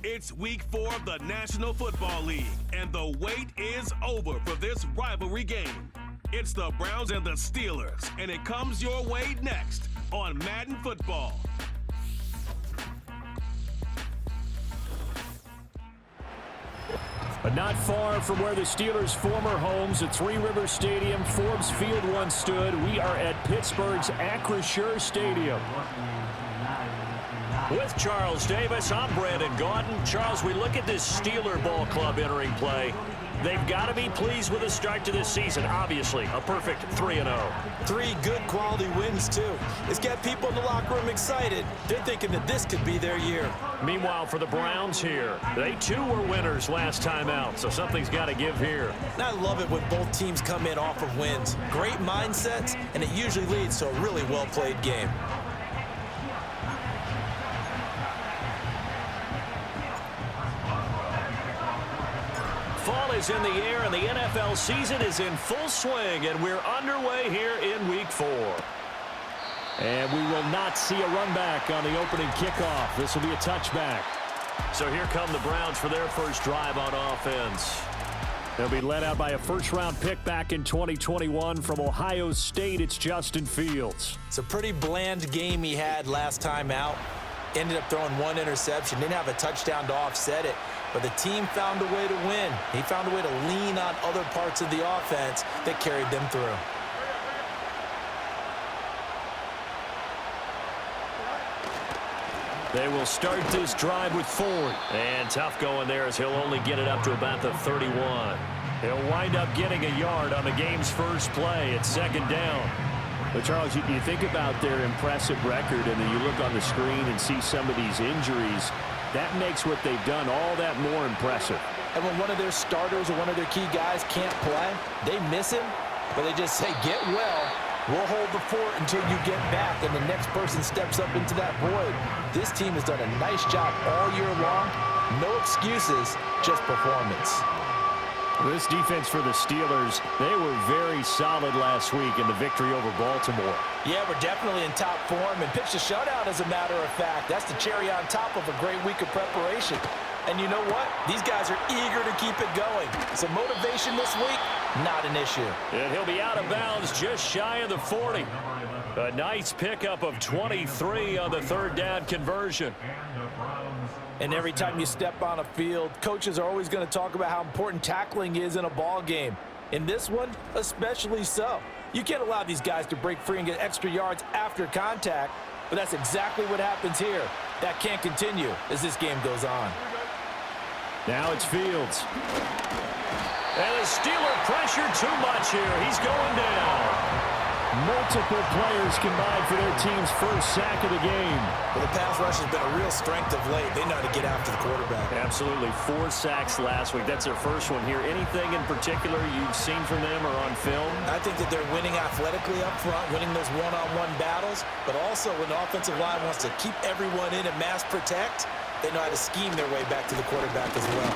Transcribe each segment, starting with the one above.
It's week 4 of the National Football League, and the wait is over for this rivalry game. It's the Browns and the Steelers, and it comes your way next on Madden Football. But not far from where the Steelers' former homes at Three Rivers Stadium, Forbes Field once stood, we are at Pittsburgh's Acrisure Stadium. With Charles Davis, I'm Brandon Gaudin. Charles, we look at this Steeler ball club entering play. They've got to be pleased with the start to this season. Obviously, a perfect 3-0. 3 good quality wins, too. It's got people in the locker room excited. They're thinking that this could be their year. Meanwhile, for the Browns here, they too were winners last time out, so something's got to give here. And I love it when both teams come in off of wins. Great mindsets, and it usually leads to a really well-played game. Fall is in the air, and the NFL season is in full swing, and we're underway here in Week 4. And we will not see a run back on the opening kickoff. This will be a touchback. So here come the Browns for their first drive on offense. They'll be led out by a first-round pick back in 2021 from Ohio State. It's Justin Fields. It's a pretty bland game he had last time out. Ended up throwing 1 interception. Didn't have a touchdown to offset it. But the team found a way to win. He found a way to lean on other parts of the offense that carried them through. They will start this drive with Ford. And tough going there as he'll only get it up to about the 31. He'll wind up getting a yard on the game's first play. It's second down. But, Charles, you think about their impressive record, and then you look on the screen and see some of these injuries. That makes what they've done all that more impressive. And when one of their starters or one of their key guys can't play, they miss him, but they just say, get well. We'll hold the fort until you get back, and the next person steps up into that void. This team has done a nice job all year long. No excuses, just performance. This defense for the Steelers, they were very solid last week in the victory over Baltimore. Yeah, we're definitely in top form and pitched a shutout, as a matter of fact. That's the cherry on top of a great week of preparation. And you know what? These guys are eager to keep it going. So motivation this week, not an issue. And he'll be out of bounds just shy of the 40. A nice pickup of 23 on the third down conversion. And every time you step on a field, coaches are always going to talk about how important tackling is in a ball game. In this one, especially so. You can't allow these guys to break free and get extra yards after contact, but that's exactly what happens here. That can't continue as this game goes on. Now it's Fields. And the Steeler pressure too much here. He's going down. Multiple players combined for their team's first sack of the game. Well, the pass rush has been a real strength of late. They know how to get after the quarterback. Absolutely. 4 sacks last week. That's their first one here. Anything in particular you've seen from them or on film? I think that they're winning athletically up front, winning those one-on-one battles, but also when the offensive line wants to keep everyone in and mass protect, they know how to scheme their way back to the quarterback as well.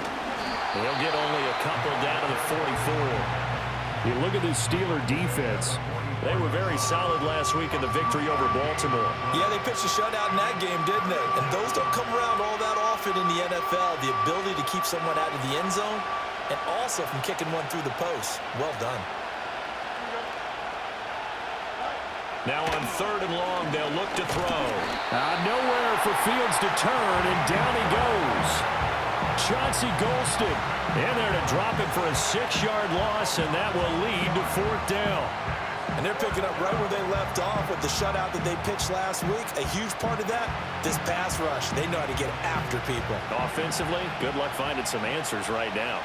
They'll get only a couple down to the 44. You look at this Steeler defense. They were very solid last week in the victory over Baltimore. Yeah, they pitched a shutout in that game, didn't they? And those don't come around all that often in the NFL. The ability to keep someone out of the end zone and also from kicking one through the post. Well done. Now on 3rd and long, they'll look to throw. Nowhere for Fields to turn, and down he goes. Chauncey Golston in there to drop it for a 6-yard loss, and that will lead to 4th down. And they're picking up right where they left off with the shutout that they pitched last week. A huge part of that, this pass rush. They know how to get after people. Offensively, good luck finding some answers right now.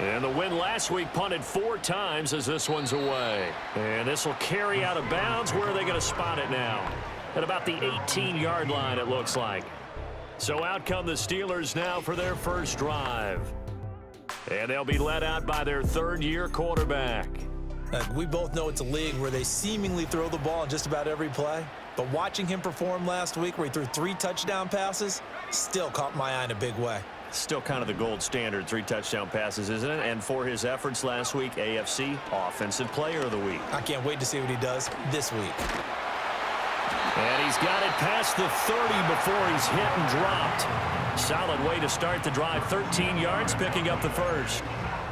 And the win last week punted 4 times as this one's away. And this will carry out of bounds. Where are they going to spot it now? At about the 18-yard line, it looks like. So out come the Steelers now for their first drive. And they'll be led out by their 3rd-year quarterback. We both know it's a league where they seemingly throw the ball in just about every play. But watching him perform last week where he threw 3 touchdown passes still caught my eye in a big way. Still kind of the gold standard, 3 touchdown passes, isn't it? And for his efforts last week, AFC Offensive Player of the Week. I can't wait to see what he does this week. And he's got it past the 30 before he's hit and dropped. Solid way to start the drive. 13 yards, picking up the first.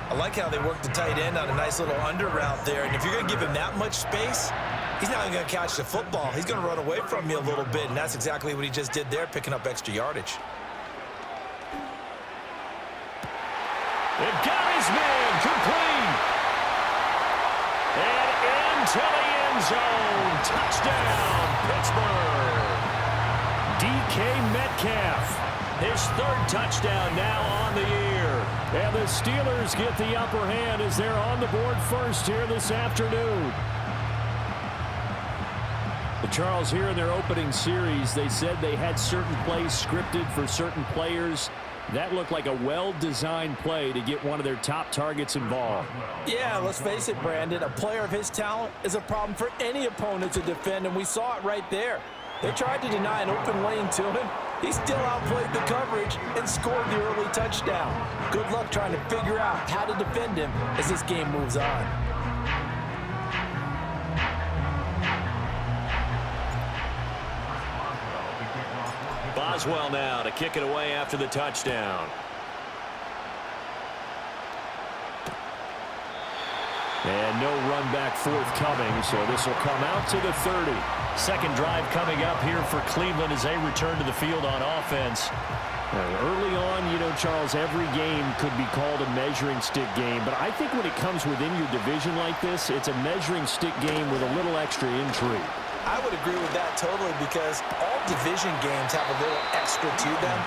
I like how they work the tight end on a nice little under route there. And if you're going to give him that much space, he's not even going to catch the football. He's going to run away from you a little bit, and that's exactly what he just did there, picking up extra yardage. It got his man complete. And into the end zone. Touchdown, Pittsburgh. DK Metcalf, his third touchdown now on the year. And the Steelers get the upper hand as they're on the board first here this afternoon. The Charles, here in their opening series, they said they had certain plays scripted for certain players. That looked like a well-designed play to get one of their top targets involved. Yeah, let's face it, Brandon. A player of his talent is a problem for any opponent to defend, and we saw it right there. They tried to deny an open lane to him. He still outplayed the coverage and scored the early touchdown. Good luck trying to figure out how to defend him as this game moves on. Boswell now to kick it away after the touchdown. And no run back forthcoming, so this will come out to the 30. Second drive coming up here for Cleveland as they return to the field on offense. Early on, you know, Charles, every game could be called a measuring stick game, but I think when it comes within your division like this, it's a measuring stick game with a little extra intrigue. I would agree with that totally because all division games have a little extra to them.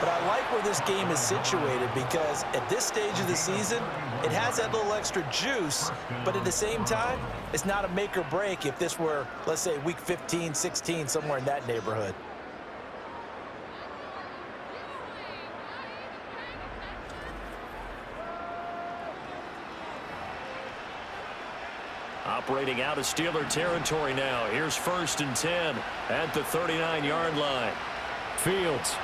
But I like where this game is situated because at this stage of the season, it has that little extra juice, but at the same time, it's not a make or break if this were, let's say, week 15, 16, somewhere in that neighborhood. Operating out of Steeler territory now. Here's 1st and 10 at the 39-yard line. Fields.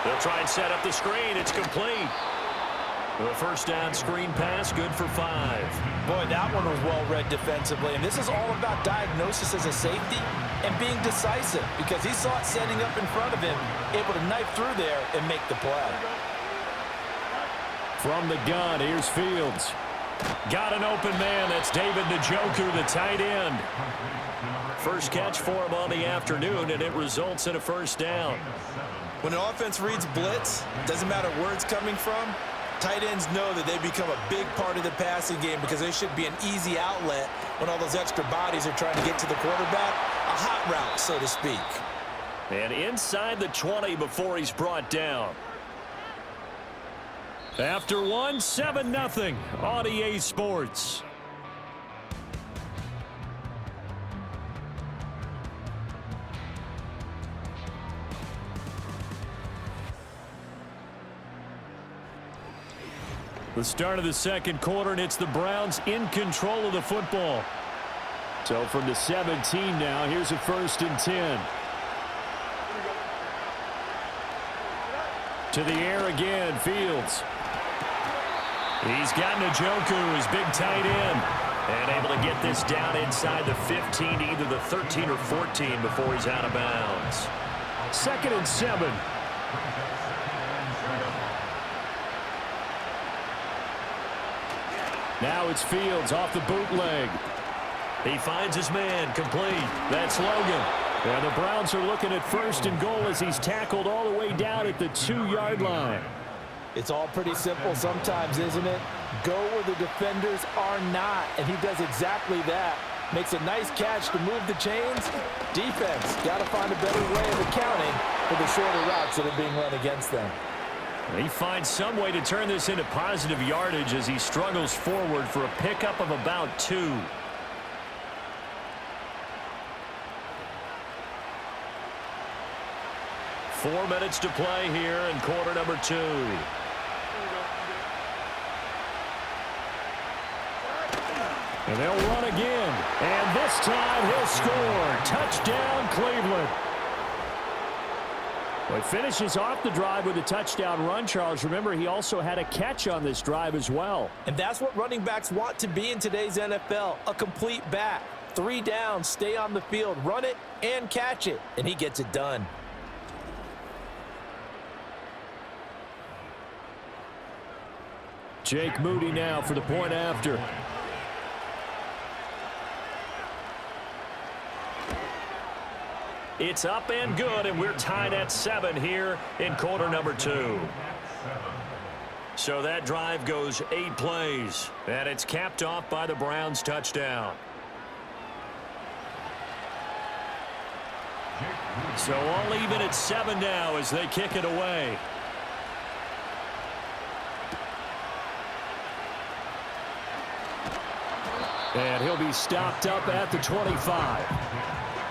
They'll try and set up the screen. It's complete. The first down screen pass, good for 5. Boy, that one was well read defensively. And this is all about diagnosis as a safety and being decisive because he saw it setting up in front of him, able to knife through there and make the play. From the gun, here's Fields. Got an open man. That's David Njoku, the tight end. First catch for him on the afternoon, and it results in a first down. When an offense reads blitz, doesn't matter where it's coming from, tight ends know that they become a big part of the passing game because they should be an easy outlet when all those extra bodies are trying to get to the quarterback. A hot route, so to speak. And inside the 20 before he's brought down. After one, 7-0 on EA Sports. The start of the second quarter, and it's the Browns in control of the football. So from the 17 now, here's a 1st and 10. To the air again, Fields. He's got Njoku, his big tight end, and able to get this down inside the 15, either the 13 or 14 before he's out of bounds. 2nd and 7. Now it's Fields off the bootleg. He finds his man, complete. That's Logan. And the Browns are looking at 1st and goal as he's tackled all the way down at the 2-yard line. It's all pretty simple sometimes, isn't it? Go where the defenders are not, and he does exactly that. Makes a nice catch to move the chains. Defense got to find a better way of accounting for the shorter routes that are being run against them. He finds some way to turn this into positive yardage as he struggles forward for a pickup of about 2. Four minutes to play here in quarter number 2. And they'll run again. And this time he'll score. Touchdown, Cleveland. Well, he finishes off the drive with a touchdown run, Charles. Remember, he also had a catch on this drive as well. And that's what running backs want to be in today's NFL, a complete back. 3 down, stay on the field, run it and catch it, and he gets it done. Jake Moody now for the point after. It's up and good, and we're tied at 7 here in quarter number 2. So that drive goes 8 plays, and it's capped off by the Browns touchdown. So all even at 7 now as they kick it away. And he'll be stopped up at the 25.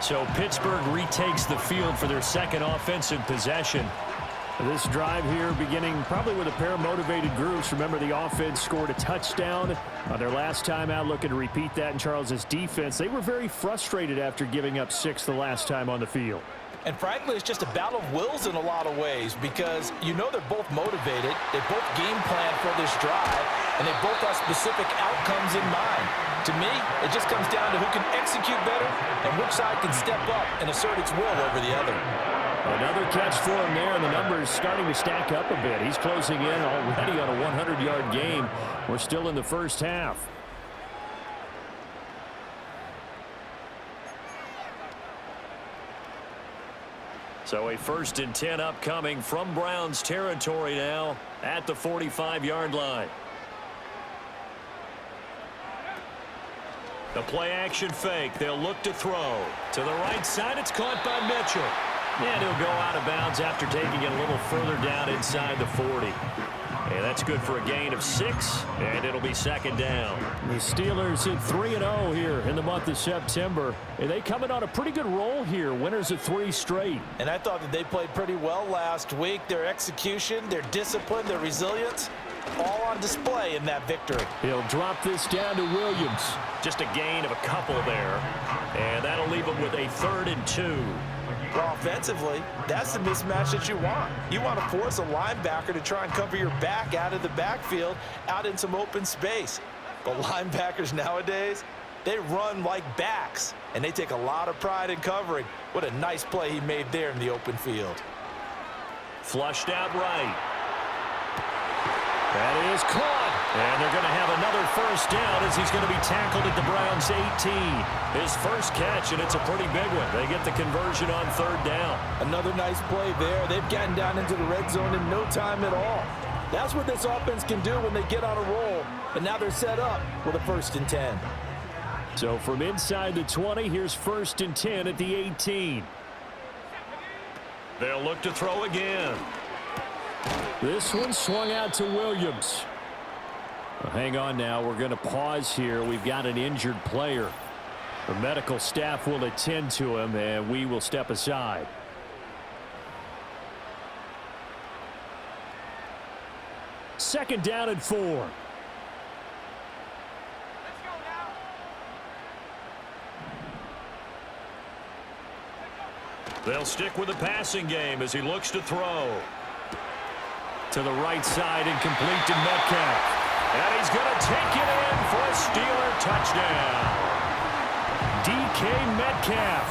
So Pittsburgh retakes the field for their second offensive possession. This drive here beginning probably with a pair of motivated groups. Remember, the offense scored a touchdown on their last time out, looking to repeat that in Charles's defense. They were very frustrated after giving up 6 the last time on the field. And frankly, it's just a battle of wills in a lot of ways because you know they're both motivated, they both game plan for this drive, and they both have specific outcomes in mind. To me, it just comes down to who can execute better and which side can step up and assert its will over the other. Another catch for him there, and the numbers starting to stack up a bit. He's closing in already on a 100-yard game. We're still in the first half. So a 1st and 10 upcoming from Browns territory now at the 45-yard line. The play action fake. They'll look to throw. To the right side, it's caught by Mitchell. And he'll go out of bounds after taking it a little further down inside the 40. And that's good for a gain of 6, and it'll be 2nd down. The Steelers at 3-0 here in the month of September. And they coming on a pretty good roll here. Winners of 3 straight. And I thought that they played pretty well last week. Their execution, their discipline, their resilience, all on display in that victory. He'll drop this down to Williams. Just a gain of a couple there. And that'll leave him with a 3rd and 2. Well, offensively, that's the mismatch that you want. You want to force a linebacker to try and cover your back out of the backfield, out in some open space. But linebackers nowadays, they run like backs, and they take a lot of pride in covering. What a nice play he made there in the open field. Flushed out right. That is caught. And they're going to have another 1st down as he's going to be tackled at the Browns' 18. His first catch, and it's a pretty big one. They get the conversion on 3rd down. Another nice play there. They've gotten down into the red zone in no time at all. That's what this offense can do when they get on a roll. And now they're set up with a 1st and 10. So from inside the 20, here's 1st and 10 at the 18. They'll look to throw again. This one swung out to Williams. Well, hang on now. We're going to pause here. We've got an injured player. The medical staff will attend to him, and we will step aside. Second down and 4. They'll stick with the passing game as he looks to throw. To the right side and complete to Metcalf. And he's going to take it in for a Steeler touchdown. DK Metcalf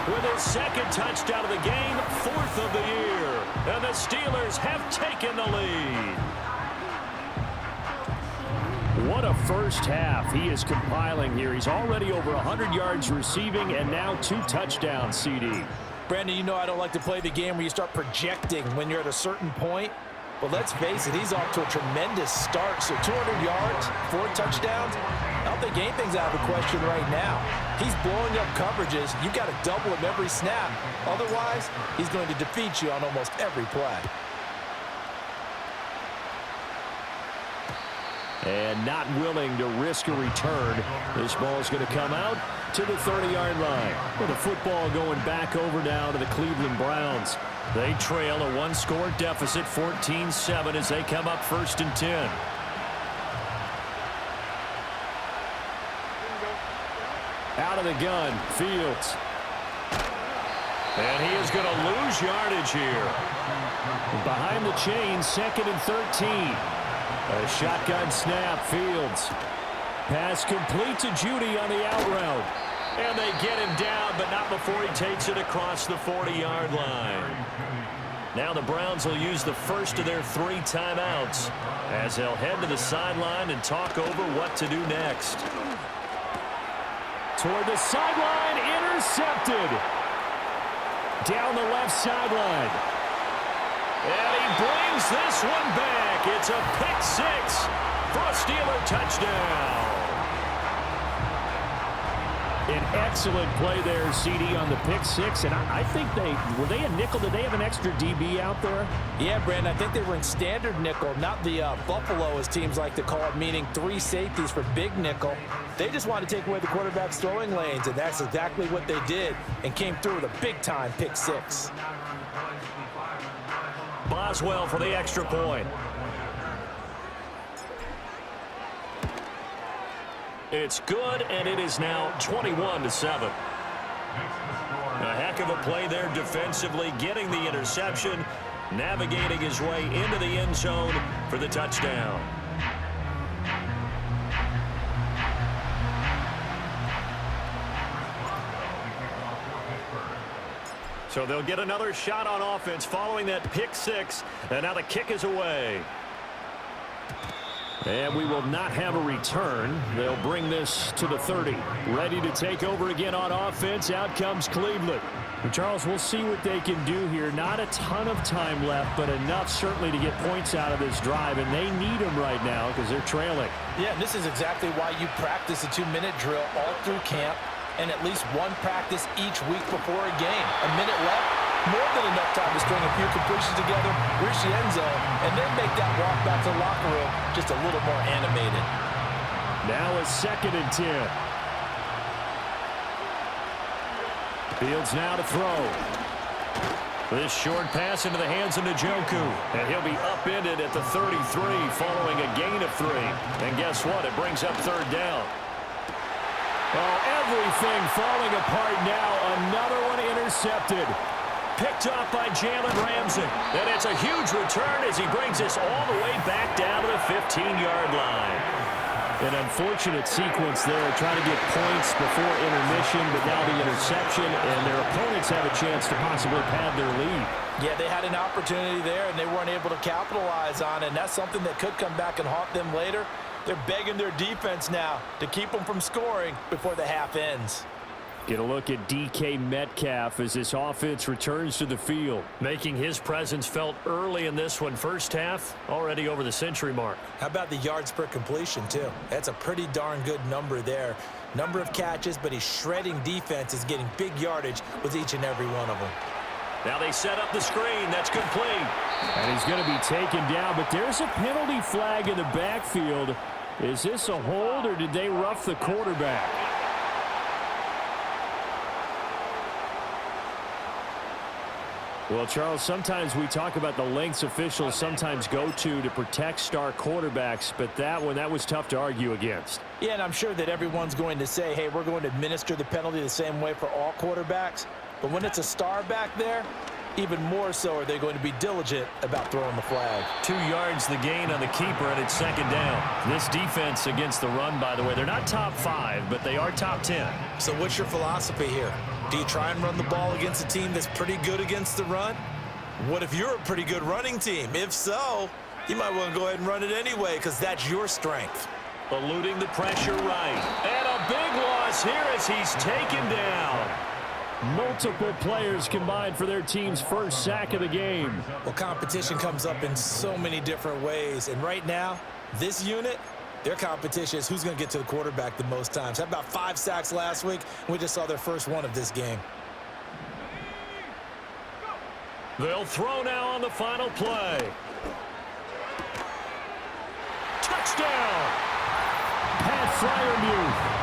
with his 2nd touchdown of the game, 4th of the year. And the Steelers have taken the lead. What a first half he is compiling here. He's already over 100 yards receiving and now 2 touchdowns, CD. Brandon, you know I don't like to play the game where you start projecting when you're at a certain point. But let's face it, he's off to a tremendous start. So 200 yards, 4 touchdowns. I don't think anything's out of the question right now. He's blowing up coverages. You've got to double him every snap. Otherwise, he's going to defeat you on almost every play. And not willing to risk a return. This ball is going to come out to the 30-yard line. With the football going back over now to the Cleveland Browns. They trail a 1-score deficit, 14-7, as they come up 1st and 10. Out of the gun, Fields. And he is going to lose yardage here. Behind the chains, 2nd and 13. A shotgun snap, Fields. Pass complete to Judy on the out route. And they get him down, but not before he takes it across the 40-yard line. Now the Browns will use the first of their 3 timeouts as they'll head to the sideline and talk over what to do next. Toward the sideline, intercepted. Down the left sideline. And he brings this one back. It's a pick 6 for a Steeler touchdown. An excellent play there, CD, on the pick 6. And I think were they a nickel? Did they have an extra DB out there? Yeah, Brandon, I think they were in standard nickel, not the Buffalo, as teams like to call it, meaning 3 safeties for big nickel. They just wanted to take away the quarterback's throwing lanes, and that's exactly what they did, and came through with a big-time pick 6. Boswell for the extra point. It's good, and it is now 21-7. A heck of a play there defensively, getting the interception, navigating his way into the end zone for the touchdown. So they'll get another shot on offense following that pick 6, and now the kick is away. And we will not have a return. They'll bring this to the 30. Ready to take over again on offense. Out comes Cleveland. And Charles, we'll see what they can do here. Not a ton of time left, but enough certainly to get points out of this drive. And they need them right now because they're trailing. Yeah, and this is exactly why you practice a 2-minute drill all through camp and at least one practice each week before a game. A minute left. More than enough time to string a few completions together, reach the end zone, and then make that walk back to the locker room just a little more animated. Now a 2nd and 10. Fields now to throw. This short pass into the hands of Njoku, and he'll be upended at the 33 following a gain of 3. And guess what? It brings up 3rd down. Oh, everything falling apart now. Another one intercepted. Picked off by Jalen Ramsey. And it's a huge return as he brings us all the way back down to the 15-yard line. An unfortunate sequence there, trying to get points before intermission, but now the interception, and their opponents have a chance to possibly pad their lead. Yeah, they had an opportunity there, and they weren't able to capitalize on it, and that's something that could come back and haunt them later. They're begging their defense now to keep them from scoring before the half ends. Get a look at DK Metcalf as this offense returns to the field. Making his presence felt early in this one. First half, already over the century mark. How about the yards per completion, too? That's a pretty darn good number there. Number of catches, but he's shredding defense, is getting big yardage with each and every one of them. Now they set up the screen. That's complete. And he's going to be taken down, but there's a penalty flag in the backfield. Is this a hold, or did they rough the quarterback? Well, Charles, sometimes we talk about the lengths officials sometimes go to protect star quarterbacks, but that was tough to argue against. Yeah, and I'm sure that everyone's going to say, hey, we're going to administer the penalty the same way for all quarterbacks. But when it's a star back there, even more so are they going to be diligent about throwing the flag. 2 yards the gain on the keeper, and it's 2nd down. This defense against the run, by the way, they're not top 5, but they are top 10. So what's your philosophy here? Do you try and run the ball against a team that's pretty good against the run? What if you're a pretty good running team? If so, you might want to go ahead and run it anyway because that's your strength. Eluding the pressure right. And a big loss here as he's taken down. Multiple players combined for their team's first sack of the game. Well, competition comes up in so many different ways. And right now, this unit, their competition is who's going to get to the quarterback the most times. Had about 5 sacks last week. We just saw their first one of this game. They'll throw now on the final play. Touchdown! Pat Freiermuth.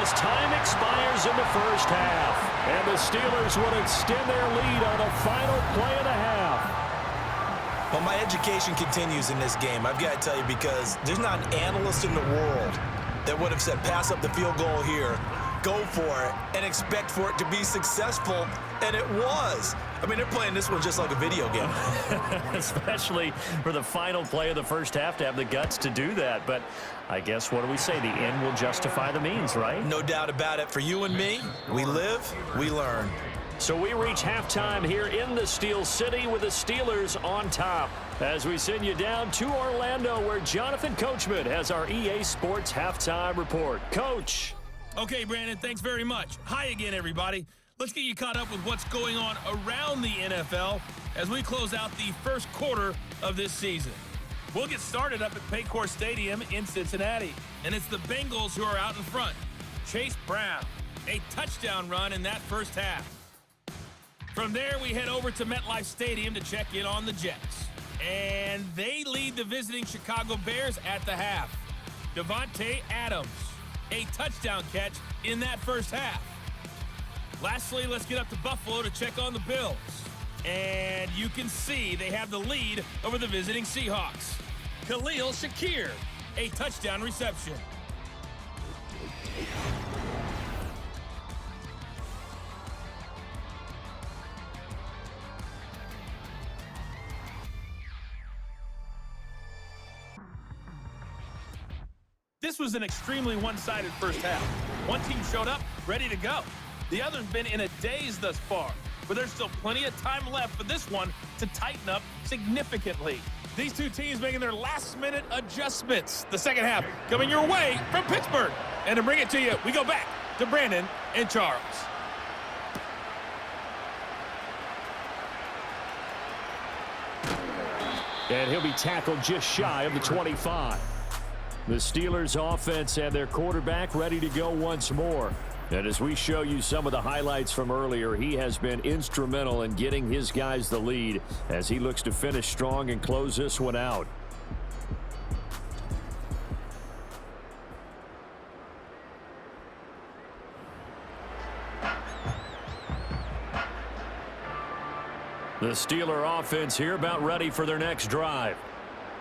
As time expires in the first half. And the Steelers will extend their lead on the final play of the half. Well, my education continues in this game, I've got to tell you, because there's not an analyst in the world that would have said pass up the field goal here, go for it, and expect for it to be successful, and it was. I mean, they're playing this one just like a video game. Especially for the final play of the first half to have the guts to do that. But I guess, what do we say? The end will justify the means, right? No doubt about it. For you and me, we live, we learn. So we reach halftime here in the Steel City with the Steelers on top. As we send you down to Orlando, where Jonathan Coachman has our EA Sports halftime report. Coach. Okay, Brandon, thanks very much. Hi again, everybody. Let's get you caught up with what's going on around the NFL as we close out the first quarter of this season. We'll get started up at Paycor Stadium in Cincinnati, and it's the Bengals who are out in front. Chase Brown, a touchdown run in that first half. From there, we head over to MetLife Stadium to check in on the Jets. And they lead the visiting Chicago Bears at the half. Devontae Adams, a touchdown catch in that first half. Lastly, let's get up to Buffalo to check on the Bills. And you can see they have the lead over the visiting Seahawks. Khalil Shakir, a touchdown reception. This was an extremely one-sided first half. One team showed up, ready to go. The other's been in a daze thus far, but there's still plenty of time left for this one to tighten up significantly. These two teams making their last-minute adjustments. The second half coming your way from Pittsburgh. And to bring it to you, we go back to Brandon and Charles. And he'll be tackled just shy of the 25. The Steelers offense and their quarterback ready to go once more. And as we show you some of the highlights from earlier, he has been instrumental in getting his guys the lead as he looks to finish strong and close this one out. The Steeler offense here about ready for their next drive.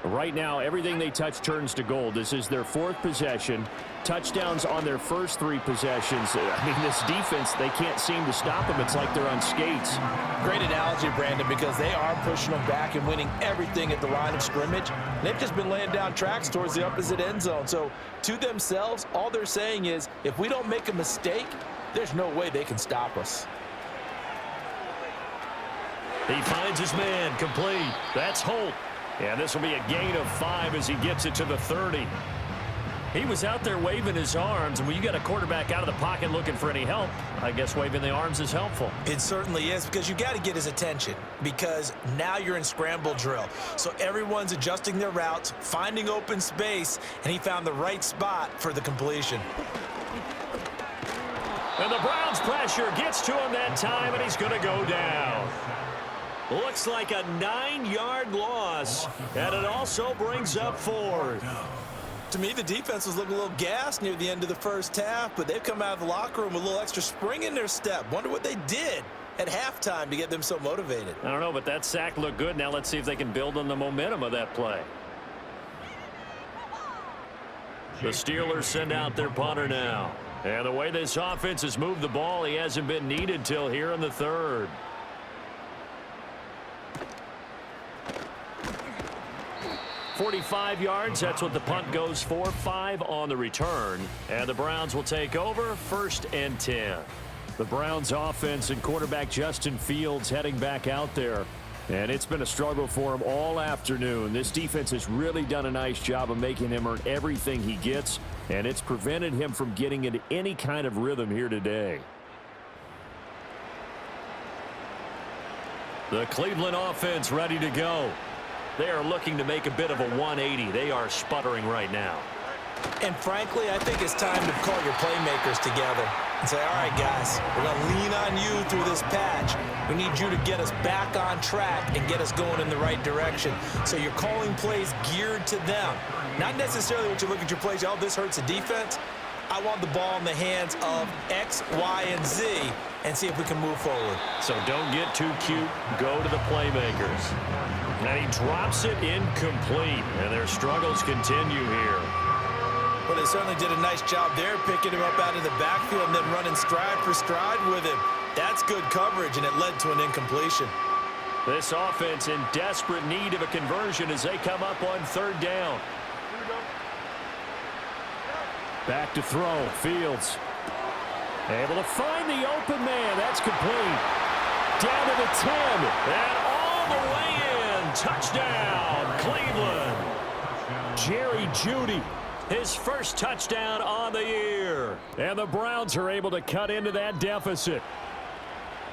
Right now, everything they touch turns to gold. This is their fourth possession. Touchdowns on their first three possessions. I mean, this defense, they can't seem to stop them. It's like they're on skates. Great analogy, Brandon, because they are pushing them back and winning everything at the line of scrimmage. They've just been laying down tracks towards the opposite end zone. So, to themselves, all they're saying is, if we don't make a mistake, there's no way they can stop us. He finds his man, complete. That's Holt. And this will be a gain of 5 as he gets it to the 30. He was out there waving his arms, and when you got a quarterback out of the pocket looking for any help, I guess waving the arms is helpful. It certainly is, because you got to get his attention, because now you're in scramble drill. So everyone's adjusting their routes, finding open space, and he found the right spot for the completion. And the Browns pressure gets to him that time, and he's going to go down. Looks like a 9-yard loss, and it also brings up 4. To me, the defense was looking a little gassed near the end of the first half, but they've come out of the locker room with a little extra spring in their step. Wonder what they did at halftime to get them so motivated. I don't know, but that sack looked good. Now let's see if they can build on the momentum of that play. The Steelers send out their punter now. And the way this offense has moved the ball, he hasn't been needed till here in the third. .45 yards, that's what the punt goes for. 5 on the return. And the Browns will take over, 1st and 10. The Browns offense and quarterback Justin Fields heading back out there. And it's been a struggle for him all afternoon. This defense has really done a nice job of making him earn everything he gets. And it's prevented him from getting into any kind of rhythm here today. The Cleveland offense ready to go. They are looking to make a bit of a 180. They are sputtering right now. And frankly, I think it's time to call your playmakers together and say, all right, guys, we're going to lean on you through this patch. We need you to get us back on track and get us going in the right direction. So you're calling plays geared to them. Not necessarily when you look at your plays, oh, this hurts the defense. I want the ball in the hands of X, Y, and Z and see if we can move forward. So don't get too cute. Go to the playmakers. And he drops it incomplete. And their struggles continue here. Well, they certainly did a nice job there, picking him up out of the backfield and then running stride for stride with him. That's good coverage, and it led to an incompletion. This offense in desperate need of a conversion as they come up on third down. Back to throw. Fields able to find the open man. That's complete. Down to the 10. And all the way in. Touchdown, Cleveland. Jerry Jeudy, his first touchdown on the year. And the Browns are able to cut into that deficit.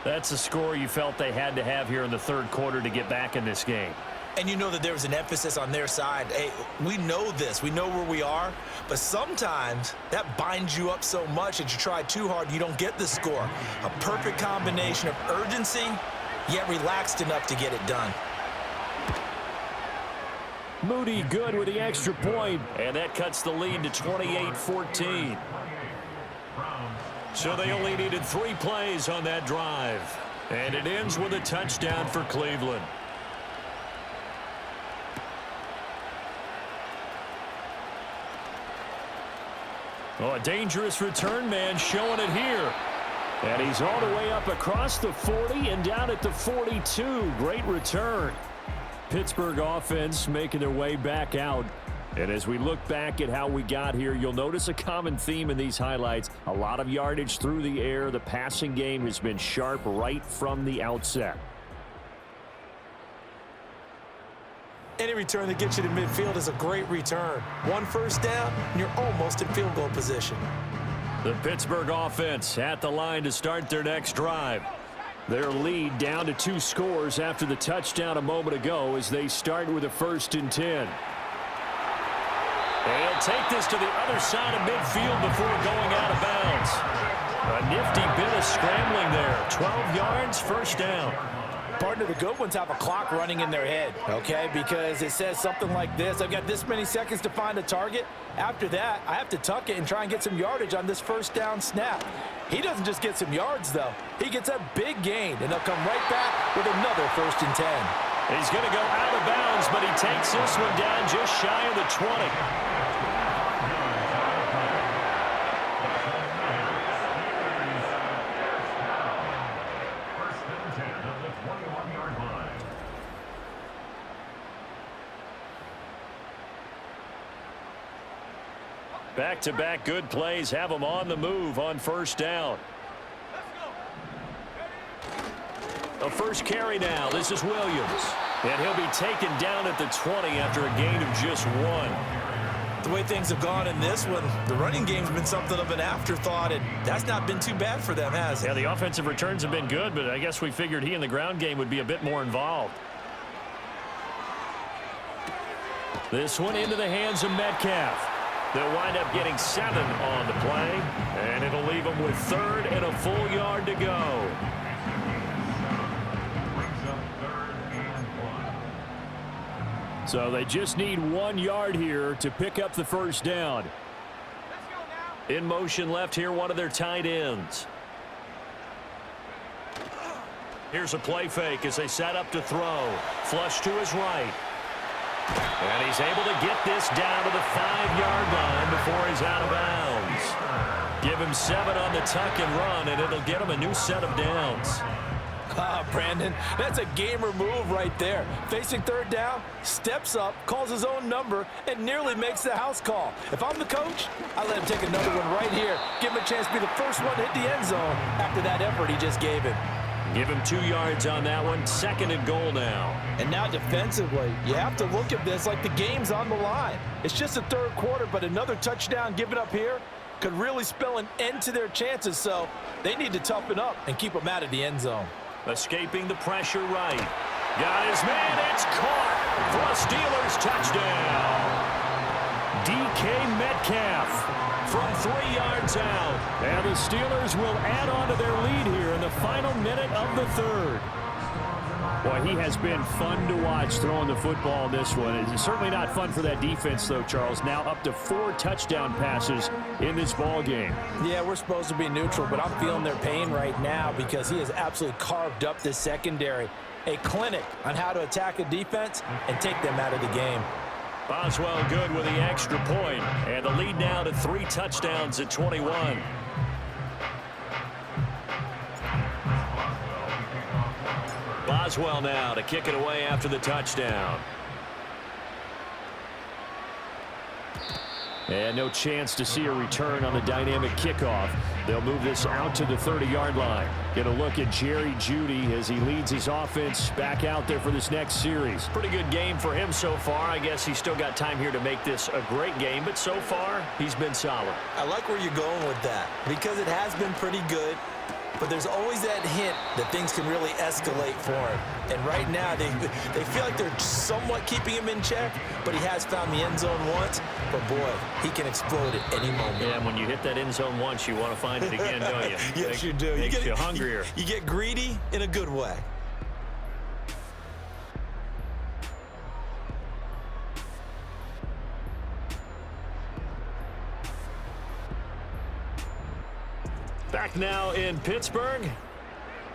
That's a score you felt they had to have here in the third quarter to get back in this game. And you know that there was an emphasis on their side. Hey, we know this. We know where we are. But sometimes that binds you up so much that you try too hard, you don't get the score. A perfect combination of urgency, yet relaxed enough to get it done. Moody good with the extra point, and that cuts the lead to 28-14. So they only needed 3 plays on that drive. And it ends with a touchdown for Cleveland. Oh, a dangerous return man showing it here. And he's all the way up across the 40 and down at the 42. Great return. Pittsburgh offense making their way back out. And as we look back at how we got here, you'll notice a common theme in these highlights. A lot of yardage through the air. The passing game has been sharp right from the outset. Any return that gets you to midfield is a great return. 1 first down, and you're almost in field goal position. The Pittsburgh offense at the line to start their next drive. Their lead down to 2 scores after the touchdown a moment ago as they start with a 1st and 10. They'll take this to the other side of midfield before going out of bounds. A nifty bit of scrambling there. 12 yards, 1st down. Partner, the good ones have a clock running in their head, okay? Because it says something like this. I've got this many seconds to find a target. After that, I have to tuck it and try and get some yardage on this 1st down snap. He doesn't just get some yards, though. He gets a big gain, and they'll come right back with another 1st and 10. He's going to go out of bounds, but he takes this one down just shy of the 20. Back-to-back good plays have them on the move on 1st down. A first carry now. This is Williams. And he'll be taken down at the 20 after a gain of just 1. The way things have gone in this one, the running game's been something of an afterthought, and that's not been too bad for them, has it? Yeah, the offensive returns have been good, but I guess we figured he in the ground game would be a bit more involved. This one into the hands of Metcalf. They'll wind up getting 7 on the play, and it'll leave them with 3rd and a full yard to go. So they just need 1 yard here to pick up the 1st down. In motion left here, one of their tight ends. Here's a play fake as they set up to throw. Flush to his right. And he's able to get this down to the 5-yard line before he's out of bounds. Give him 7 on the tuck and run, and it'll get him a new set of downs. Brandon, that's a gamer move right there. Facing 3rd down, steps up, calls his own number, and nearly makes the house call. If I'm the coach, I let him take another one right here. Give him a chance to be the first one to hit the end zone after that effort he just gave him. Give him 2 yards on that one. 2nd and goal now. And now defensively, you have to look at this like the game's on the line. It's just the 3rd quarter, but another touchdown given up here could really spell an end to their chances, so they need to toughen up and keep them out of the end zone. Escaping the pressure right. Got his man. It's caught for a Steelers touchdown. DK Metcalf from 3 yards out. And the Steelers will add on to their lead here in the final minute of the 3rd. Boy, he has been fun to watch throwing the football in this one. It's certainly not fun for that defense, though, Charles. Now up to 4 touchdown passes in this ball game. Yeah, we're supposed to be neutral, but I'm feeling their pain right now because he has absolutely carved up this secondary. A clinic on how to attack a defense and take them out of the game. Boswell good with the extra point, and the lead now to 3 touchdowns at 21. Boswell now to kick it away after the touchdown. And no chance to see a return on the dynamic kickoff. They'll move this out to the 30-yard line. Get a look at Jerry Jeudy as he leads his offense back out there for this next series. Pretty good game for him so far. I guess he's still got time here to make this a great game, but so far, he's been solid. I like where you're going with that because it has been pretty good. But there's always that hint that things can really escalate for him. And right now, they feel like they're somewhat keeping him in check, but he has found the end zone once. But, boy, he can explode at any moment. Yeah, and when you hit that end zone once, you want to find it again, don't you? Yes, you do. Makes you hungrier. You get greedy in a good way. Back now in Pittsburgh.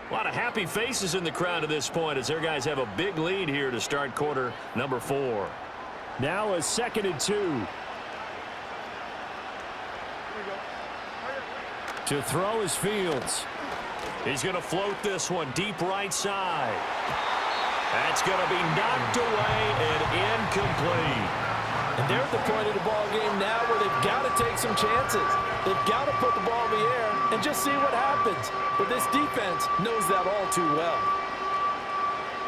A lot of happy faces in the crowd at this point as their guys have a big lead here to start quarter number 4. Now a 2nd and 2. To throw is Fields. He's going to float this one deep right side. That's going to be knocked away and incomplete. And they're at the point of the ball game now where they've got to take some chances. They've got to put the ball in the air and just see what happens. But this defense knows that all too well.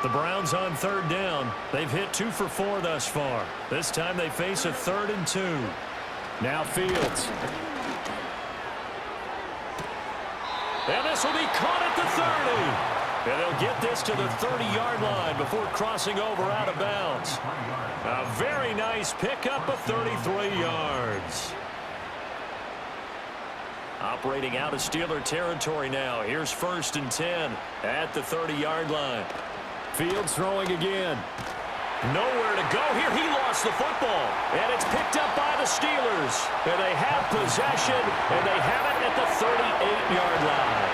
The Browns on 3rd down. They've hit 2 for 4 thus far. This time they face a 3rd and 2. Now Fields. And this will be caught at the 30. And they'll get this to the 30-yard line before crossing over out of bounds. A very nice pickup of 33 yards. Operating out of Steeler territory now. Here's 1st and 10 at the 30-yard line. Fields throwing again. Nowhere to go here. He lost the football. And it's picked up by the Steelers. And they have possession, and they have it at the 38-yard line.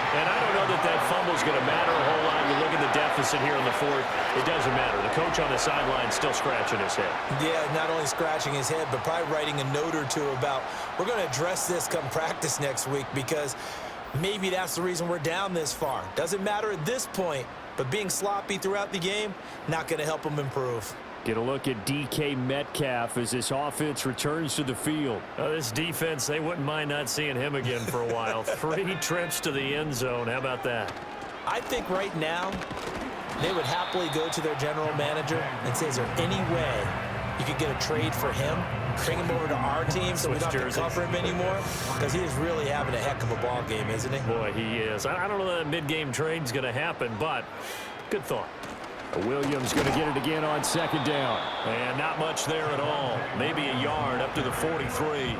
And I don't know that that fumble's going to matter a whole lot. You look at the deficit here in the 4th. It doesn't matter. The coach on the sideline still scratching his head. Yeah, not only scratching his head, but probably writing a note or two about we're going to address this come practice next week because maybe that's the reason we're down this far. Doesn't matter at this point, but being sloppy throughout the game, not going to help them improve. Get a look at DK Metcalf as this offense returns to the field. This defense, they wouldn't mind not seeing him again for a while. 3 trips to the end zone. How about that? I think right now they would happily go to their general manager and say, is there any way you could get a trade for him, bring him over to our team so we don't have to cover him anymore? Because he is really having a heck of a ball game, isn't he? Boy, he is. I don't know that mid-game trade's going to happen, but good thought. Williams going to get it again on 2nd down. And not much there at all. Maybe a yard up to the 43.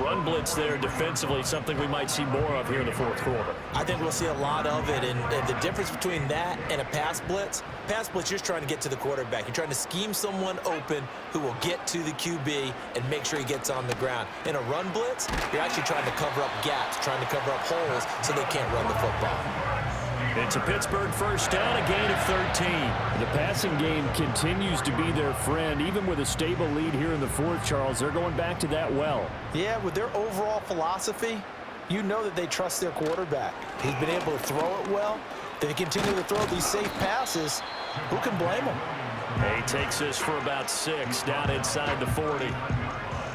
Run blitz there defensively, something we might see more of here in the 4th quarter. I think we'll see a lot of it, and the difference between that and a pass blitz, you're just trying to get to the quarterback. You're trying to scheme someone open who will get to the QB and make sure he gets on the ground. In a run blitz, you're actually trying to cover up gaps, trying to cover up holes so they can't run the football. It's a Pittsburgh 1st down, a gain of 13. The passing game continues to be their friend. Even with a stable lead here in the 4th, Charles, they're going back to that well. Yeah, with their overall philosophy, you know that they trust their quarterback. He's been able to throw it well. They continue to throw these safe passes. Who can blame them? He takes this for about 6 down inside the 40.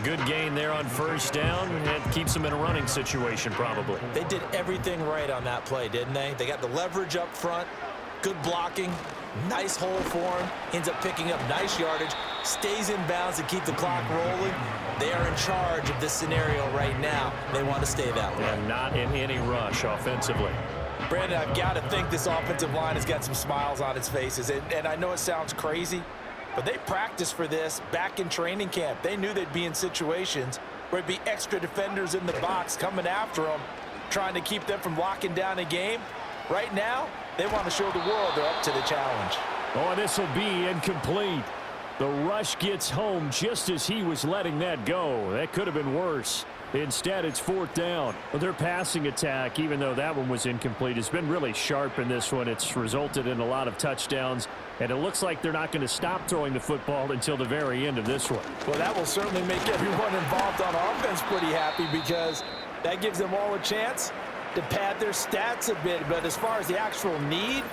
Good gain there on 1st down, and keeps them in a running situation probably. They did everything right on that play, didn't they? They got the leverage up front, good blocking, nice hole for him, ends up picking up nice yardage, stays in bounds to keep the clock rolling. They are in charge of this scenario right now. They want to stay that way. And not in any rush offensively. Brandon, I've got to think this offensive line has got some smiles on its faces, and I know it sounds crazy, but they practiced for this back in training camp. They knew they'd be in situations where it'd be extra defenders in the box coming after them, trying to keep them from locking down a game. Right now, they want to show the world they're up to the challenge. Oh, this will be incomplete. The rush gets home just as he was letting that go. That could have been worse. Instead, it's 4th down. Well, their passing attack, even though that one was incomplete, has been really sharp in this one. It's resulted in a lot of touchdowns, and it looks like they're not going to stop throwing the football until the very end of this one. Well, that will certainly make everyone involved on offense pretty happy because that gives them all a chance to pad their stats a bit. But as far as the actual need,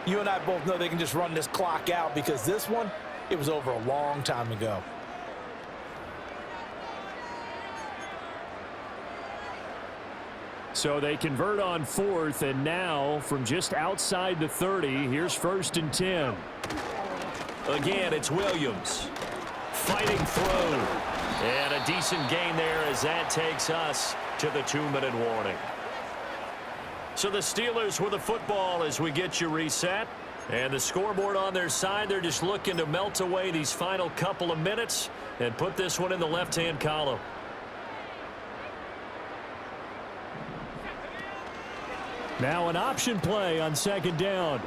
You and I both know they can just run this clock out because this one, it was over a long time ago. So they convert on 4th, and now from just outside the 30, here's 1st and 10. Again, it's Williams fighting through. And a decent gain there as that takes us to the 2-minute warning. So the Steelers with the football as we get you reset. And the scoreboard on their side, they're just looking to melt away these final couple of minutes and put this one in the left-hand column. Now an option play on 2nd down.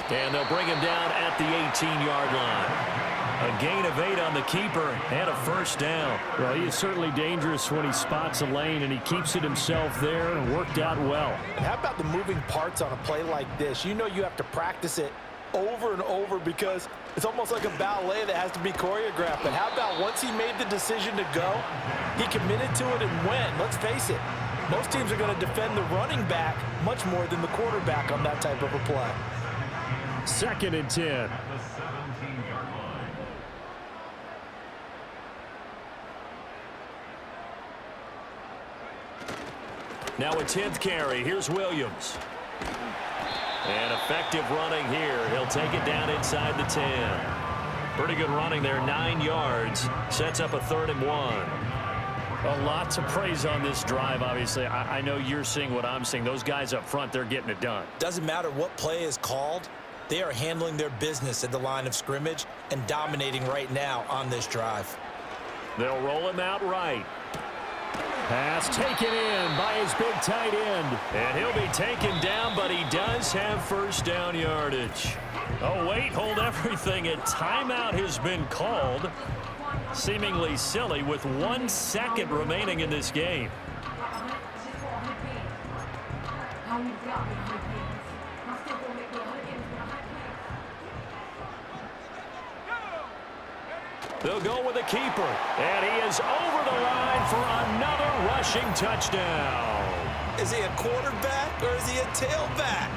And they'll bring him down at the 18-yard line. A gain of 8 on the keeper and a 1st down. Well, he is certainly dangerous when he spots a lane, and he keeps it himself there and worked out well. And how about the moving parts on a play like this? You know you have to practice it over and over because it's almost like a ballet that has to be choreographed. But how about once he made the decision to go, he committed to it and went. Let's face it, most teams are going to defend the running back much more than the quarterback on that type of a play. 2nd and 10. Now a 10th carry. Here's Williams. And effective running here. He'll take it down inside the 10. Pretty good running there, 9 yards. Sets up a 3rd and 1. A lot to praise on this drive, obviously. I know you're seeing what I'm seeing. Those guys up front, they're getting it done. Doesn't matter what play is called. They are handling their business at the line of scrimmage and dominating right now on this drive. They'll roll him out right. Pass taken in by his big tight end. And he'll be taken down, but he does have 1st down yardage. Oh, wait, hold everything. A timeout has been called. Seemingly silly with 1 second remaining in this game. They'll go with the keeper. And he is over the line for another rushing touchdown. Is he a quarterback or is he a tailback?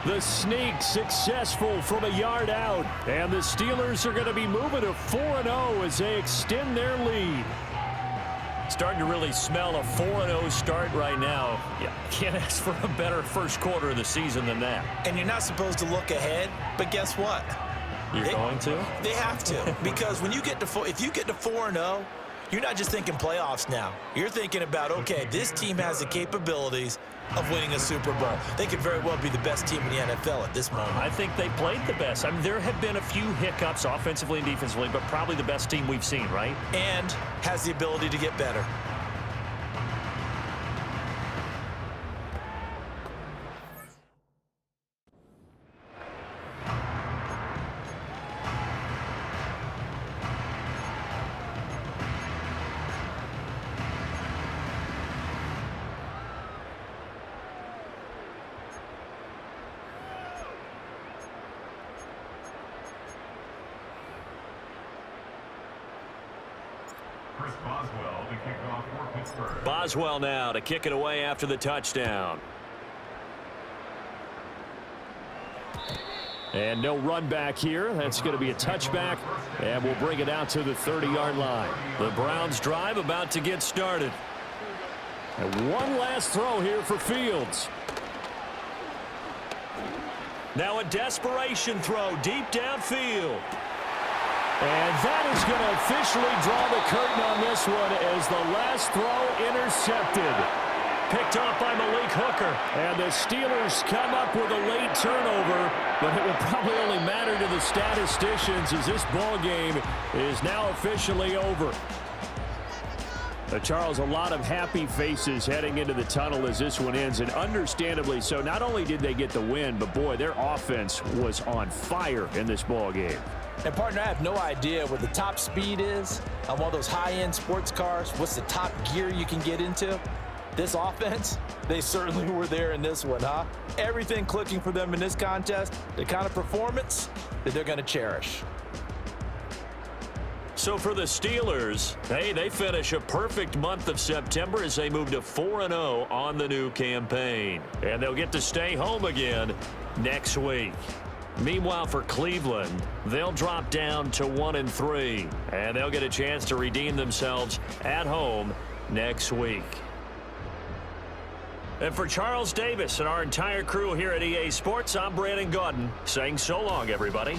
The sneak successful from a yard out. And the Steelers are going to be moving to 4-0 as they extend their lead. Starting to really smell a 4-0 start right now. Yeah, can't ask for a better first quarter of the season than that. And you're not supposed to look ahead, but guess what? You're going to? They have to, because when you get to if you get to 4-0, you're not just thinking playoffs now. You're thinking about, okay, this team has the capabilities of winning a Super Bowl. They could very well be the best team in the NFL at this moment. I think they played the best. I mean, there have been a few hiccups offensively and defensively, but probably the best team we've seen, right? And has the ability to get better. Boswell now to kick it away after the touchdown. And no run back here. That's going to be a touchback, and we'll bring it out to the 30-yard line. The Browns drive about to get started. And one last throw here for Fields. Now a desperation throw deep downfield. And that is going to officially draw the curtain on this one as the last throw intercepted. Picked off by Malik Hooker. And the Steelers come up with a late turnover, but it will probably only matter to the statisticians as this ball game is now officially over. Charles, a lot of happy faces heading into the tunnel as this one ends, and understandably so. Not only did they get the win, but boy, their offense was on fire in this ball game. And partner, I have no idea what the top speed is on one of those high-end sports cars. What's the top gear you can get into? This offense, they certainly were there in this one, huh? Everything clicking for them in this contest, the kind of performance that they're going to cherish. So for the Steelers, hey, they finish a perfect month of September as they move to 4-0 on the new campaign. And they'll get to stay home again next week. Meanwhile, for Cleveland, they'll drop down to 1-3, and they'll get a chance to redeem themselves at home next week. And for Charles Davis and our entire crew here at EA Sports, I'm Brandon Gaudin saying so long, everybody.